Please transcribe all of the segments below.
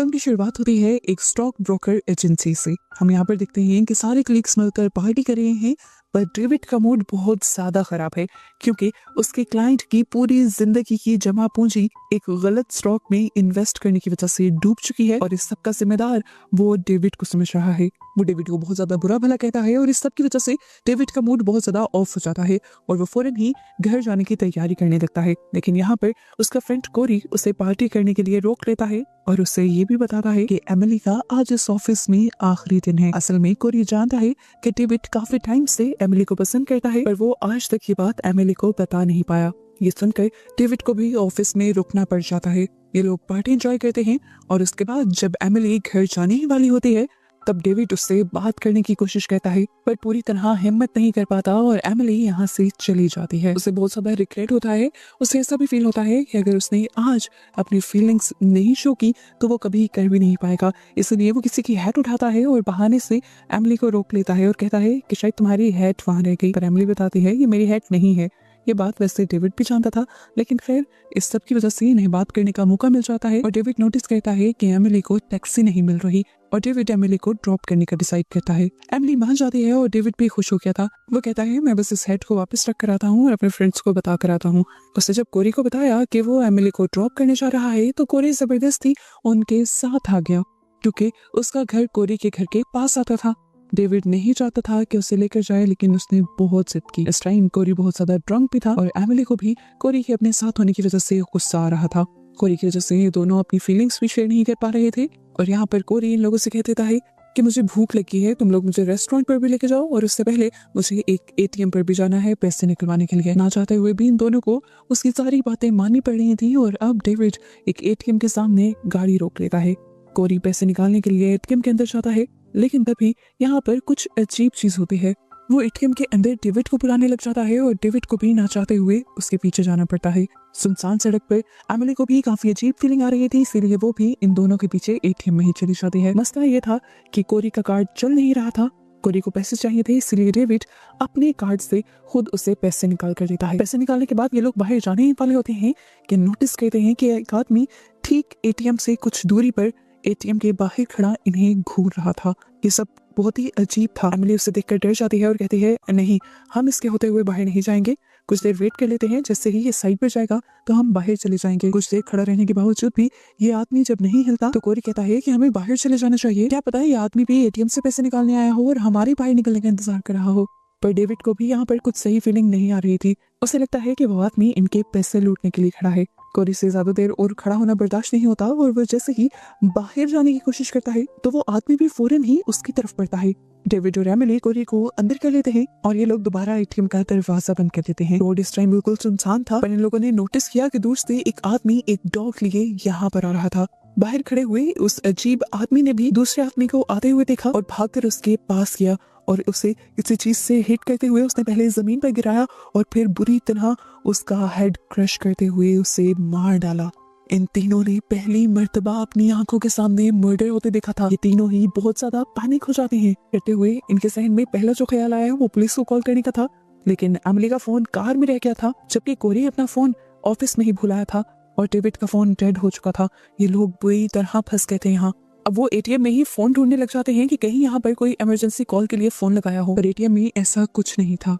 Film की शुरुआत होती है एक स्टॉक ब्रोकर एजेंसी से। हम यहाँ पर देखते हैं कि सारे कलीग्स मिलकर पार्टी कर रहे हैं, पर डेविड का मूड बहुत ज्यादा खराब है क्योंकि उसके क्लाइंट की पूरी जिंदगी की जमा पूंजी एक गलत स्टॉक में इन्वेस्ट करने की वजह से डूब चुकी है और इस सब का जिम्मेदार वो डेविड को समझ रहा है। वो डेविड को बहुत ज्यादा बुरा भला कहता है और इस सब की वजह से डेविड का मूड बहुत ज्यादा ऑफ हो जाता है और वो फौरन ही घर जाने की तैयारी करने लगता है। लेकिन यहाँ पर उसका फ्रेंड कोरी उसे पार्टी करने के लिए रोक लेता है और उससे ये भी बताता है कि एमिली का आज इस ऑफिस में आखिरी दिन है। असल में कोरी जानता है कि डेविड काफी टाइम से एमिली को पसंद करता है, पर वो आज तक ये बात एमिली को बता नहीं पाया। ये सुनकर डेविड को भी ऑफिस में रुकना पड़ जाता है। ये लोग पार्टी एंजॉय करते हैं और उसके बाद जब एमिली घर जाने ही वाली होती है तब डेविड उससे बात करने की कोशिश करता है, पर पूरी तरह हिम्मत नहीं कर पाता और एमिली यहाँ से चली जाती है। उसे बहुत ज्यादा रिग्रेट होता है। उसे ऐसा भी फील होता है कि अगर उसने आज अपनी फीलिंग्स नहीं शो की तो वो कभी कर भी नहीं पाएगा। इसलिए वो किसी की हैट उठाता है और बहाने से एमिली को रोक लेता है और कहता है कि शायद तुम्हारी हैट वहां रह गई, पर एमिली बताती है ये मेरी हैट नहीं है। ये बात वैसे डेविड भी जानता था, लेकिन फिर इस सब की वजह से इन्हें बात करने का मौका मिल जाता है और डेविड नोटिस करता है कि एमिली को टैक्सी नहीं मिल रही और डेविड एमिली को ड्रॉप करने का डिसाइड करता है। एमिली मान जाती है और डेविड भी खुश हो गया था। वो कहता है मैं बस इस हेड को वापस रख कर आता हूँ और अपने फ्रेंड्स को बता कर आता हूँ। उसने जब कोरी को बताया कि वो एमिली को ड्रॉप करने जा रहा है तो कोरी जबरदस्ती उनके साथ आ गया क्योंकि उसका घर कोरी के घर के पास आता था। डेविड नहीं चाहता था कि उसे लेकर जाए, लेकिन उसने बहुत जिद की। इस टाइम कोरी बहुत ज्यादा ड्रंक भी था और एमिली को भी कोरी के अपने साथ होने की वजह से गुस्सा आ रहा था। कोरी की वजह से ये दोनों अपनी फीलिंग्स भी शेयर नहीं कर पा रहे थे और यहाँ पर कोरी इन लोगों से कह देता है कि मुझे भूख लगी है, तुम लोग मुझे रेस्टोरेंट पर भी लेके जाओ और उससे पहले मुझे एक एटीएम पर भी जाना है पैसे निकलवाने के लिए। ना चाहते हुए भी इन दोनों को उसकी सारी बातें माननी पड़ रही थी और अब डेविड एक एटीएम के सामने गाड़ी रोक लेता है। कोरी पैसे निकालने के लिए एटीएम के अंदर जाता है, लेकिन तभी यहाँ पर कुछ अजीब चीज होती है। वो एटीएम के अंदर डेविड को बुलाने लग जाता है और डेविड को भी ना चाहते हुए उसके पीछे जाना पड़ता है। सुनसान सड़क पर एमिली को भी काफी अजीब फीलिंग आ रही थी, इसीलिए वो भी इन दोनों के पीछे एटीएम में ही चली जाती है। मसला ये था कि कोरी का कार्ड चल नहीं रहा था। कोरी को पैसे चाहिए थे, इसलिए डेविड अपने कार्ड से खुद उसे पैसे निकाल कर देता है। पैसे निकालने के बाद ये लोग बाहर जाने ही वाले होते हैं कि नोटिस करते हैं कि एक आदमी ठीक एटीएम से कुछ दूरी पर एटीएम के बाहर खड़ा इन्हें घूर रहा था। ये सब बहुत ही अजीब था। एमिली उसे देखकर डर जाती है और कहती है नहीं, हम इसके होते हुए बाहर नहीं जाएंगे, कुछ देर वेट कर लेते हैं, जैसे ही ये साइड पर जाएगा तो हम बाहर चले जाएंगे। कुछ देर खड़ा रहने के बावजूद भी ये आदमी जब नहीं हिलता तो कोरी कहता है कि हमें बाहर चले जाना चाहिए, क्या पता है ये आदमी भी एटीएम से पैसे निकालने आया हो और हमारे बाहर निकलने का इंतजार कर रहा हो। पर डेविड को भी यहाँ पर कुछ सही फीलिंग नहीं आ रही थी। उसे लगता है कि वो आदमी इनके पैसे लूटने के लिए खड़ा है। कोरी से ज्यादा देर और खड़ा होना बर्दाश्त नहीं होता और वो जैसे ही बाहर जाने की कोशिश करता है तो वो आदमी भी फौरन ही उसकी तरफ बढ़ता है। डेविड और एमिली कोरी को अंदर कर लेते हैं और ये लोग दोबारा एटीएम का दरवाजा बंद कर देते हैं। रोड इस टाइम बिल्कुल सुनसान था, पर इन लोगों ने नोटिस किया कि दूर से एक आदमी एक डॉग लिए यहाँ पर आ रहा था। बाहर खड़े हुए उस अजीब आदमी ने भी दूसरे आदमी को आते हुए देखा और भागकर उसके पास गया और उसे किसी चीज से हिट करते हुए उसने पहले जमीन पर गिराया और फिर बुरी तरह उसका हेड क्रश करते हुए उसे मार डाला। इन तीनों ने पहली मर्तबा अपनी आंखों के सामने मर्डर होते देखा था। ये तीनों ही बहुत ज्यादा पैनिक हो जाते हैं। करते हुए इनके जहन में पहला जो ख्याल आया वो पुलिस को कॉल करने का था, लेकिन एमिली का फोन कार में रह गया था, जबकि कोरी अपना फोन ऑफिस में ही भुलाया था और डेविड का फोन डेड हो चुका था। ये लोग बुरी तरह फंस गए थे यहाँ। अब वो एटीएम में ही फोन ढूंढने लग जाते हैं कि कहीं यहाँ पर कोई इमरजेंसी कॉल के लिए फोन लगाया हो, पर एटीएम में ऐसा कुछ नहीं था।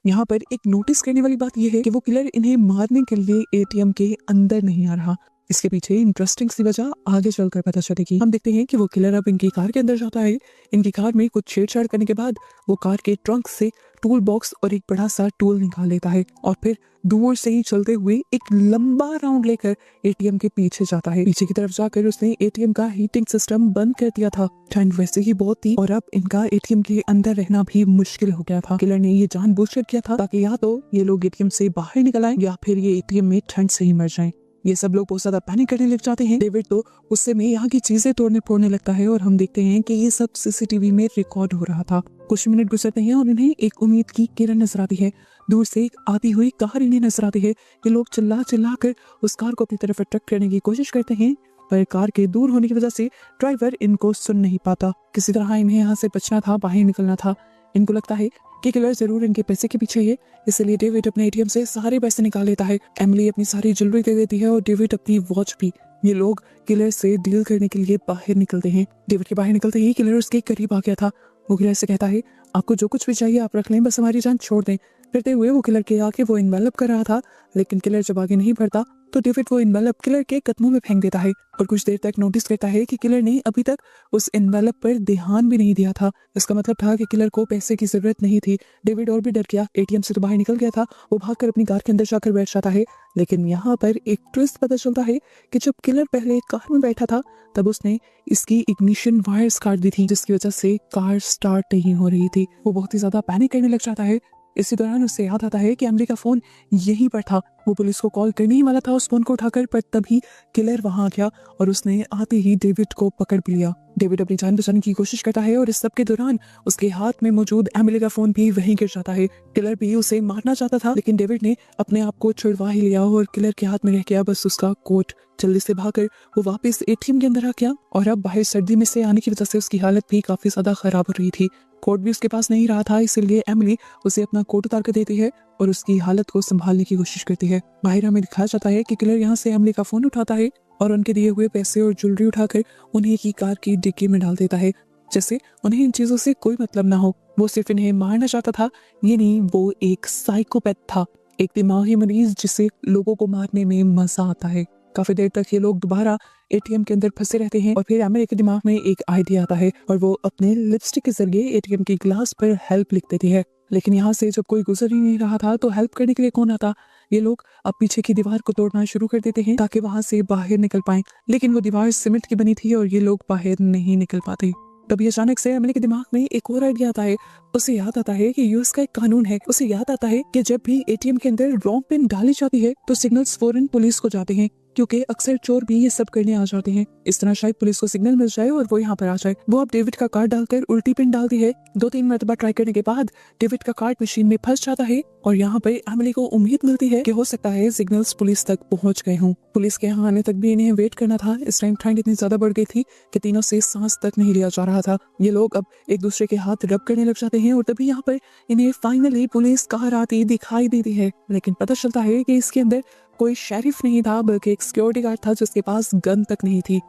यहाँ पर एक नोटिस करने वाली बात यह है कि वो किलर इन्हें मारने के लिए एटीएम के अंदर नहीं आ रहा। इसके पीछे इंटरेस्टिंग सी वजह आगे चलकर पता चलेगी। हम देखते हैं कि वो किलर अब इनकी कार के अंदर जाता है। इनकी कार में कुछ छेड़छाड़ करने के बाद वो कार के ट्रंक से टूल बॉक्स और एक बड़ा सा टूल निकाल लेता है और फिर दूर से ही चलते हुए एक लंबा राउंड लेकर एटीएम के पीछे जाता है। पीछे की तरफ जाकर उसने एटीएम का हीटिंग सिस्टम बंद कर दिया था। ठंड वैसे ही बहुत थी और अब इनका एटीएम के अंदर रहना भी मुश्किल हो गया था। किलर ने ये जानबूझकर किया था ताकि या तो ये लोग एटीएम से बाहर निकल आए या फिर ये एटीएम में ठंड से ही मर जाएं। ये सब लोग बहुत ज्यादा पैनिक करने लग जाते हैं। डेविड तो गुस्से में यहाँ की चीजें तोड़ने फोड़ने लगता है और हम देखते हैं कि ये सब सीसीटीवी में रिकॉर्ड हो रहा था। कुछ मिनट गुजरते हैं और इन्हें एक उम्मीद की किरण नजर आती है। दूर से एक आती हुई कार इन्हें नजर आती है। ये लोग चिल्ला चिल्ला कर उस कार को अपनी तरफ अट्रैक्ट करने की कोशिश करते हैं, पर कार के दूर होने की वजह से ड्राइवर इनको सुन नहीं पाता। किसी तरह इन्हें यहाँ से बचना था, बाहर निकलना था। इनको लगता है कि किलर जरूर इनके पैसे के पीछे है, इसलिए डेविड अपने एटीएम से सारे पैसे निकाल लेता है। एमिली अपनी सारी ज्वेलरी दे देती है और डेविड अपनी वॉच भी। ये लोग किलर से डील करने के लिए बाहर निकलते हैं। डेविड के बाहर निकलते ही किलर उसके करीब आ गया था। वो किलर से कहता है, आपको जो कुछ भी चाहिए आप रख लें, बस हमारी जान छोड़ दें। करते हुए वो किलर के आगे वो इन्वेलप कर रहा था, लेकिन किलर जब आगे नहीं बढ़ता तो डेविड वो इन्वेलप किलर के कदमों में फेंक देता है और कुछ देर तक नोटिस करता है कि किलर ने अभी तक उस इन्वेलप पर ध्यान भी नहीं दिया था। इसका मतलब था कि किलर को पैसे की जरूरत नहीं थी। डेविड और भी डर गया, एटीएम से तो बाहर निकल गया था। वो भागकर अपनी कार के अंदर जाकर बैठ जाता है, लेकिन यहाँ पर एक ट्विस्ट पता चलता है कि जब किलर पहले कार में बैठा था तब उसने इसकी इग्निशन वायर्स काट दी थी, जिसकी वजह से कार स्टार्ट नहीं हो रही थी। वो बहुत ही ज्यादा पैनिक करने लग जाता है। इसी दौरान उससे याद आता है कि एमिली का फोन यहीं पर था। वो पुलिस को कॉल करने ही वाला था उस फोन को उठाकर, पर तभी किलर वहां आ गया और उसने आते ही डेविड को पकड़ भी लिया। डेविड अपनी जान बचाने की कोशिश करता है और इस सब के दौरान उसके हाथ में मौजूद एमिली का फोन भी वहीं गिर जाता है। किलर भी उसे मारना चाहता था, लेकिन डेविड ने अपने आप को छुड़वा ही लिया और किलर के हाथ में रह गया बस उसका कोट। जल्दी से भागकर वो वापस एटीएम के अंदर आ गया और अब बाहर सर्दी में से आने की वजह से उसकी हालत भी काफी ज्यादा खराब हो रही थी। कोट भी उसके पास नहीं रहा था, इसलिए एमिली उसे अपना कोट उतार कर देती है और उसकी हालत को संभालने की कोशिश करती है। बाहर हमें दिखाया जाता है कि किलर यहाँ से एमिली का फोन उठाता है और उनके दिए हुए पैसे और ज्वेलरी उठाकर उन्हें की कार की डिक्की में डाल देता है, जैसे उन्हें इन चीजों से कोई मतलब ना हो। वो सिर्फ इन्हें मारना चाहता था। ये नहीं, वो एक साइकोपैथ था, एक दिमागी मरीज जिसे लोगों को मारने में मजा आता है। काफी देर तक ये लोग दोबारा एटीएम के अंदर फंसे रहते हैं और फिर एमिली के दिमाग में एक आइडिया आता है और वो अपने लिपस्टिक के जरिए एटीएम की ग्लास पर हेल्प लिख देती है। लेकिन यहाँ से जब कोई गुजर ही नहीं रहा था तो हेल्प करने के लिए कौन आता। ये लोग अब पीछे की दीवार को तोड़ना शुरू कर देते हैं ताकि वहां से बाहर निकल पाएं, लेकिन वो दीवार सीमेंट की बनी थी और ये लोग बाहर नहीं निकल पाते। तभी अचानक से एमिली के दिमाग में एक और आइडिया आता है। उसे याद आता है कि यूएस का एक कानून है। उसे याद आता है कि जब भी एटीएम के अंदर रॉन्ग पिन डाली जाती है तो सिग्नल्स फौरन पुलिस को जाते हैं, क्योंकि अक्सर चोर भी ये सब करने आ जाते हैं। इस तरह शायद पुलिस को सिग्नल मिल जाए और वो यहाँ पर आ जाए। वो अब डेविड का कार्ड डालकर उल्टी पिन डालती है। 2-3 मरतबा ट्राई करने के बाद डेविड का कार्ड मशीन में फंस जाता है और यहाँ पर एमिली को उम्मीद मिलती है कि हो सकता है सिग्नल्स पुलिस तक पहुंच गए हों। पुलिस के यहाँ आने तक भी इन्हें वेट करना था। इस टाइम ठंड इतनी ज्यादा बढ़ गई थी कि तीनों से सांस तक नहीं लिया जा रहा था। ये लोग अब एक दूसरे के हाथ रब करने लग जाते हैं और तभी यहाँ पर इन्हें फाइनली पुलिस कार आती दिखाई देती है। लेकिन पता चलता है कि इसके अंदर कोई शेरिफ नहीं था, बल्कि एक सिक्योरिटी गार्ड था जिसके पास गन तक नहीं थी।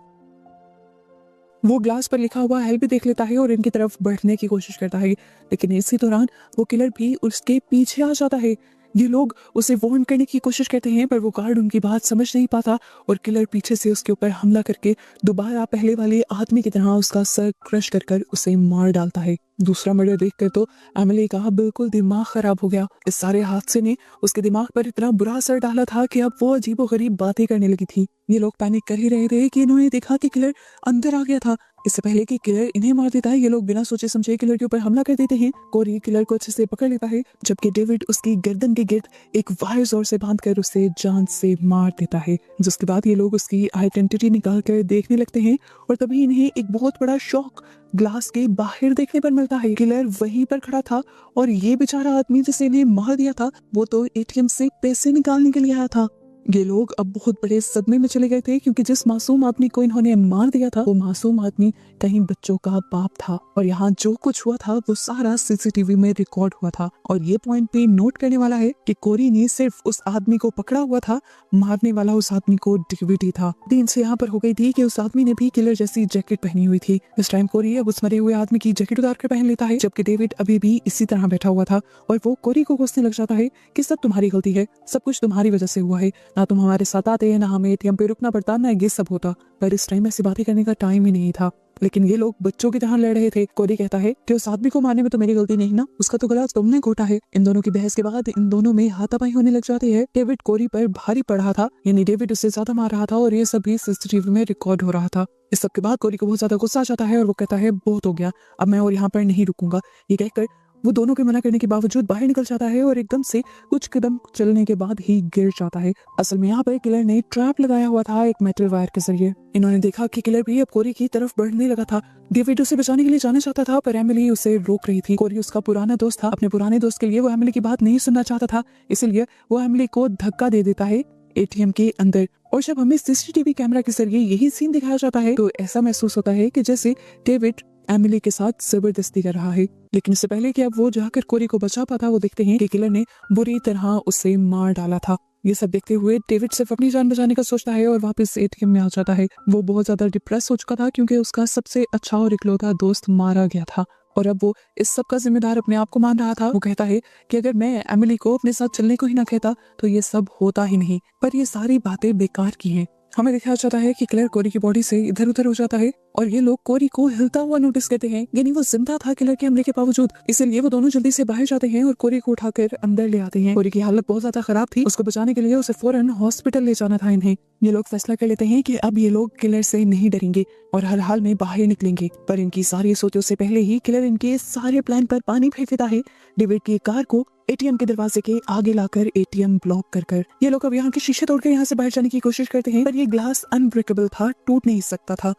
वो ग्लास पर लिखा हुआ हेल्प भी देख लेता है और इनकी तरफ बढ़ने की कोशिश करता है, लेकिन इसी दौरान वो किलर भी उसके पीछे आ जाता है। ये लोग उसे वार्न करने की कोशिश करते हैं, पर वो गार्ड उनकी बात समझ नहीं पाता और किलर पीछे से उसके ऊपर हमला करके दोबारा पहले वाले आदमी की तरह उसका सर क्रश कर उसे मार डालता है। दूसरा मर्डर देखकर तो एमिली का बिल्कुल दिमाग खराब हो गया। इस सारे हादसे ने उसके दिमाग पर इतना बुरा असर डाला था कि अब वो अजीबोगरीब बातें करने लगी थी। ये लोग पैनिक कर ही रहे थे कि इन्होंने देखा कि किलर अंदर आ गया था। इससे पहले कि किलर इन्हें मार देता है, ये लोग बिना सोचे समझे किलर के ऊपर हमला कर देते हैं। कोरी किलर को अच्छे से पकड़ लेता है, जबकि डेविड उसकी गर्दन के गिर्द एक वायर जोर से बांधकर उसे जान से मार देता है। जिसके बाद ये लोग उसकी आइडेंटिटी निकाल कर देखने लगते हैं और तभी इन्हें एक बहुत बड़ा शॉक ग्लास के बाहर देखने पर मिलता है। किलर वहीं पर खड़ा था और ये बेचारा आदमी जिसे इन्हें मार दिया था वो तो एटीएम से पैसे निकालने के लिए आया था। ये लोग अब बहुत बड़े सदमे में चले गए थे, क्योंकि जिस मासूम आदमी को इन्होंने मार दिया था वो मासूम आदमी कहीं बच्चों का बाप था और यहाँ जो कुछ हुआ था वो सारा सीसीटीवी में रिकॉर्ड हुआ था। और ये पॉइंट पे नोट करने वाला है कि कोरी ने सिर्फ उस आदमी को पकड़ा हुआ था, मारने वाला उस आदमी को डेविड ही था। दिन से यहाँ पर हो गई थी कि उस आदमी ने भी किलर जैसी जैकेट पहनी हुई थी। इस टाइम कोरी अब उस मरे हुए आदमी की जैकेट उतार कर पहन लेता है, जबकि डेविड अभी भी इसी तरह बैठा हुआ था और वो कोरी को कोसने लग जाता है कि सब तुम्हारी गलती है, सब कुछ तुम्हारी वजह से हुआ है, ना तुम हमारे साथ आते, ना हमें एटीएम पे रुकना पड़ता, ना ये सब होता। पर इस टाइम ऐसी बातें करने का टाइम ही नहीं था। लेकिन ये लोग बच्चों की तरह लड़ रहे थे। कोरी कहता है कि उस आदमी को मारने में तो मेरी गलती नहीं ना, उसका तो गला तुमने घोटा है। इन दोनों की बहस के बाद इन दोनों में हाथापाई होने लग जाती है। डेविड कोरी पर भारी पड़ रहा था, यानी डेविड उससे ज्यादा मार रहा था और ये सभी सीसीटीवी में रिकॉर्ड हो रहा था। इस सब के बाद कोरी को बहुत ज्यादा गुस्सा आ जाता है और वो कहता है बहुत हो गया, अब मैं और यहाँ पर नहीं रुकूंगा। ये कहकर वो दोनों के मना करने के बावजूद बाहर निकल जाता है और एकदम से कुछ कदम चलने के बाद ही गिर जाता है। असल में यहाँ पर किलर ने ट्रैप लगाया हुआ था एक मेटल वायर के जरिए। इन्होंने देखा कि किलर भी अब कोरी की तरफ बढ़ने लगा था। डेविड उसे बचाने के लिए जाना चाहता था, पर एमिली उसे रोक रही थी। कोरी उसका पुराना दोस्त था, अपने पुराने दोस्त के लिए वो एमिली की बात नहीं सुनना चाहता था, इसलिए वो एमिली को धक्का दे देता है एटीएम के अंदर। और जब हमें सीसीटीवी कैमरा के जरिए यही सीन दिखाया जाता है तो ऐसा महसूस होता है कि जैसे डेविड एमिली के साथ जबरदस्ती कर रहा है। लेकिन इससे पहले कि अब वो जाकर कोरी को बचा पाता, वो देखते हैं कि किलर ने बुरी तरह उसे मार डाला था। ये सब देखते हुए डेविड सिर्फ अपनी जान बचाने का सोचता है और वापस एटीएम में आ जाता है। वो बहुत ज्यादा डिप्रेस हो चुका था क्योंकि उसका सबसे अच्छा और इकलौता दोस्त मारा गया था और अब वो इस सब का जिम्मेदार अपने आप को मान रहा था। वो कहता है कि अगर मैं एमिली को अपने साथ चलने को ही ना कहता तो ये सब होता ही नहीं, पर ये सारी बातें बेकार की हैं। हमें दिखाया जाता है कि क्लेयर कोरी की बॉडी से इधर उधर हो जाता है और ये लोग कोरी को हिलता हुआ नोटिस करते हैं, यानी वो जिंदा था किलर के हमले के बावजूद। इसलिए वो दोनों जल्दी से बाहर जाते हैं और कोरी को उठाकर अंदर ले आते हैं। कोरी की हालत बहुत ज्यादा खराब थी, उसको बचाने के लिए उसे फौरन हॉस्पिटल ले जाना था इन्हें। ये लोग फैसला कर लेते हैं कि अब ये लोग किलर से नहीं डरेंगे और हर हाल में बाहर निकलेंगे, पर इनकी सारी सोचों से पहले ही किलर इनके सारे प्लान पर पानी फेर देता है। डेविड की कार को एटीएम के दरवाजे के आगे लाकर एटीएम ब्लॉक कर ये लोग अब यहाँ के शीशे तोड़कर यहाँ से बाहर जाने की कोशिश करते हैं, पर ये ग्लास अनब्रेकेबल था, टूट नहीं सकता था।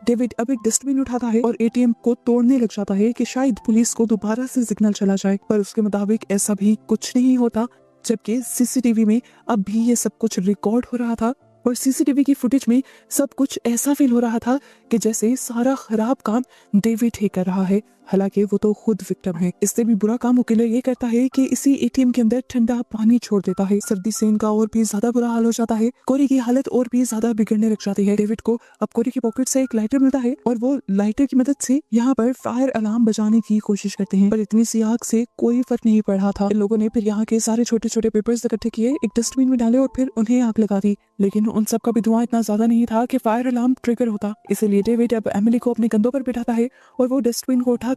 डेविड अब एक डस्टबिन उठाता है और एटीएम को तोड़ने लग जाता है कि शायद पुलिस को दोबारा से सिग्नल चला जाए, पर उसके मुताबिक ऐसा भी कुछ नहीं होता, जबकि सीसीटीवी में अब भी ये सब कुछ रिकॉर्ड हो रहा था और सीसीटीवी की फुटेज में सब कुछ ऐसा फील हो रहा था कि जैसे सारा खराब काम डेविड ही कर रहा है, हालांकि वो तो खुद विक्टिम है। इससे भी बुरा काम किलर ये करता है कि इसी एटीएम के अंदर ठंडा पानी छोड़ देता है। सर्दी से इनका और भी ज्यादा बुरा हाल हो जाता है। कोरी की हालत और भी ज्यादा बिगड़ने लग जाती है। डेविड को अब कोरी की पॉकेट से एक लाइटर मिलता है और वो लाइटर की मदद से यहाँ पर फायर अलार्म बजाने की कोशिश करते हैं, पर इतनी सी आग से कोई फर्क नहीं पड़ रहा था। इन लोगों ने फिर यहाँ के सारे छोटे छोटे पेपर्स इकट्ठे किए, एक डस्टबिन में डाले और फिर उन्हें आग लगा दी, लेकिन उन सब का भी धुआं इतना ज्यादा नहीं था कि फायर अलार्म ट्रिगर होता। इसीलिए डेविड अब एमिली को अपने कंधों पर बिठाता है और वो डस्टबिन को उठाकर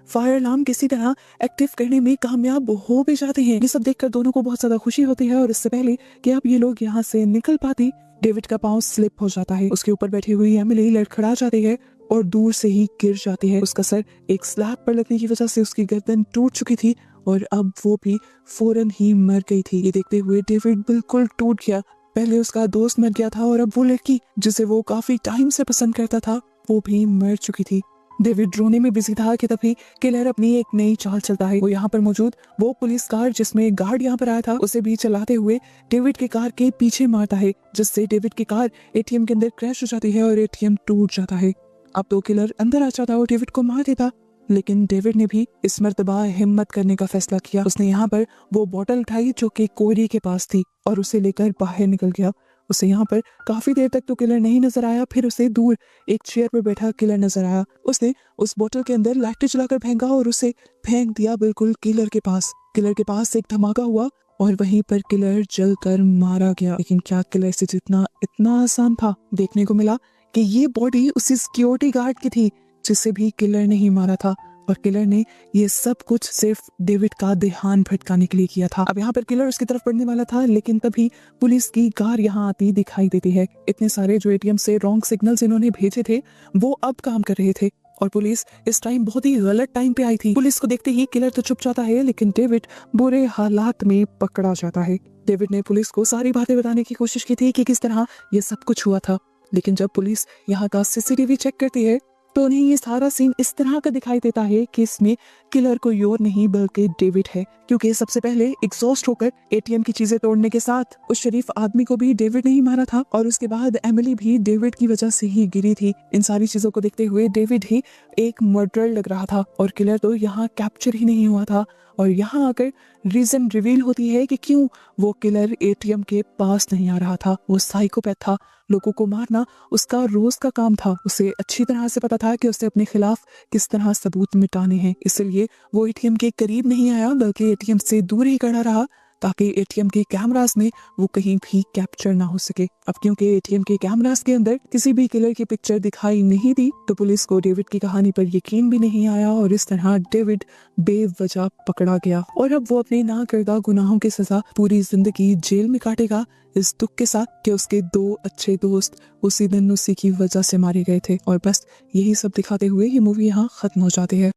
फायर अलार्म किसी तरह एक्टिव करने में कामयाब हो भी जाते हैं। ये सब देखकर दोनों को बहुत ज्यादा खुशी होती है और इससे पहले कि अब ये लोग यहाँ से निकल पाती, डेविड का पाँव स्लिप हो जाता है। उसके ऊपर बैठी हुई एमिली लड़खड़ा जाती है और दूर से ही गिर जाती है। उसका सर एक स्लैब पर लगने की वजह से उसकी गर्दन टूट चुकी थी और अब वो भी फौरन ही मर गई थी। ये देखते हुए डेविड बिल्कुल टूट गया। पहले उसका दोस्त मर गया था और अब वो लड़की जिसे वो काफी टाइम से पसंद करता था वो भी मर चुकी थी। डेविड रोने में बिजी था कि तभी किलर अपनी एक नई चाल चलता है। वो यहाँ पर मौजूद वो पुलिस कार जिसमें गार्ड यहाँ पर आया था उसे भी चलाते हुए डेविड के कार के पीछे मारता है, जिससे डेविड की कार एटीएम के अंदर क्रैश हो जाती है और एटीएम टूट जाता है। अब तो किलर अंदर आ जाता और डेविड को मार देता, लेकिन डेविड ने भी इस मर्तबा हिम्मत करने का फैसला किया। उसने यहाँ पर वो बोतल उठाई जो कि कोरी के पास थी और उसे लेकर बाहर निकल गया। उसे यहाँ पर काफी देर तक तो किलर नहीं नजर आया, फिर उसे दूर एक चेयर पर बैठा किलर नजर आया। उसने उस बोतल के अंदर लाइटर जलाकर फेंका और उसे फेंक दिया बिल्कुल किलर के पास। किलर के पास एक धमाका हुआ और वहीं पर किलर जलकर मारा गया। लेकिन क्या किलर से जितना इतना आसान था? देखने को मिला कि ये बॉडी उसी सिक्योरिटी गार्ड की थी जिसे भी किलर ने ही मारा था और किलर ने ये सब कुछ सिर्फ डेविड का ध्यान भटकाने के लिए किया था। अब यहाँ पर किलर उसकी तरफ बढ़ने वाला था, लेकिन तभी पुलिस की कार यहाँ आती दिखाई देती है। इतने सारे जो एटीएम से रॉन्ग सिग्नल्स इन्होंने भेजे थे वो अब काम कर रहे थे और पुलिस इस टाइम बहुत ही गलत टाइम पे आई थी। पुलिस को देखते ही किलर तो चुप जाता है, लेकिन डेविड बुरे हालात में पकड़ा जाता है। डेविड ने पुलिस को सारी बातें बताने की कोशिश की थी कि किस तरह ये सब कुछ हुआ था, लेकिन जब पुलिस यहाँ का सीसीटीवी चेक करती है तो उन्हें ये सारा सीन इस तरह का दिखाई देता है कि इसमें किलर कोई और नहीं बल्कि डेविड है, क्योंकि सबसे पहले एग्जॉस्ट होकर एटीएम की चीजें तोड़ने के साथ उस शरीफ आदमी को भी डेविड ने ही मारा था और उसके बाद एमिली भी डेविड की वजह से ही गिरी थी। इन सारी चीजों को देखते हुए डेविड ही एक मर्डरर लग रहा था और किलर तो यहाँ कैप्चर ही नहीं हुआ था। और यहाँ आकर रीजन रिवील होती है कि क्यों वो किलर एटीएम के पास नहीं आ रहा था। वो साइकोपैथ था, लोगों को मारना उसका रोज का काम था। उसे अच्छी तरह से पता था कि उसे अपने खिलाफ किस तरह सबूत मिटाने हैं, इसलिए वो एटीएम के करीब नहीं आया बल्कि एटीएम से दूर ही खड़ा रहा ताकि एटीएम के कैमरास में वो कहीं भी कैप्चर ना हो सके। अब क्योंकि एटीएम के कैमरास के अंदर किसी भी किलर की पिक्चर दिखाई नहीं दी तो पुलिस को डेविड की कहानी पर यकीन भी नहीं आया और इस तरह डेविड बेवजह पकड़ा गया और अब वो अपने ना करदा गुनाहों की सजा पूरी जिंदगी जेल में काटेगा, इस दुख के साथ कि उसके 2 अच्छे दोस्त उसी दिन उसी की वजह से मारे गए थे। और बस यही सब दिखाते हुए ये मूवी यहाँ खत्म हो जाती है।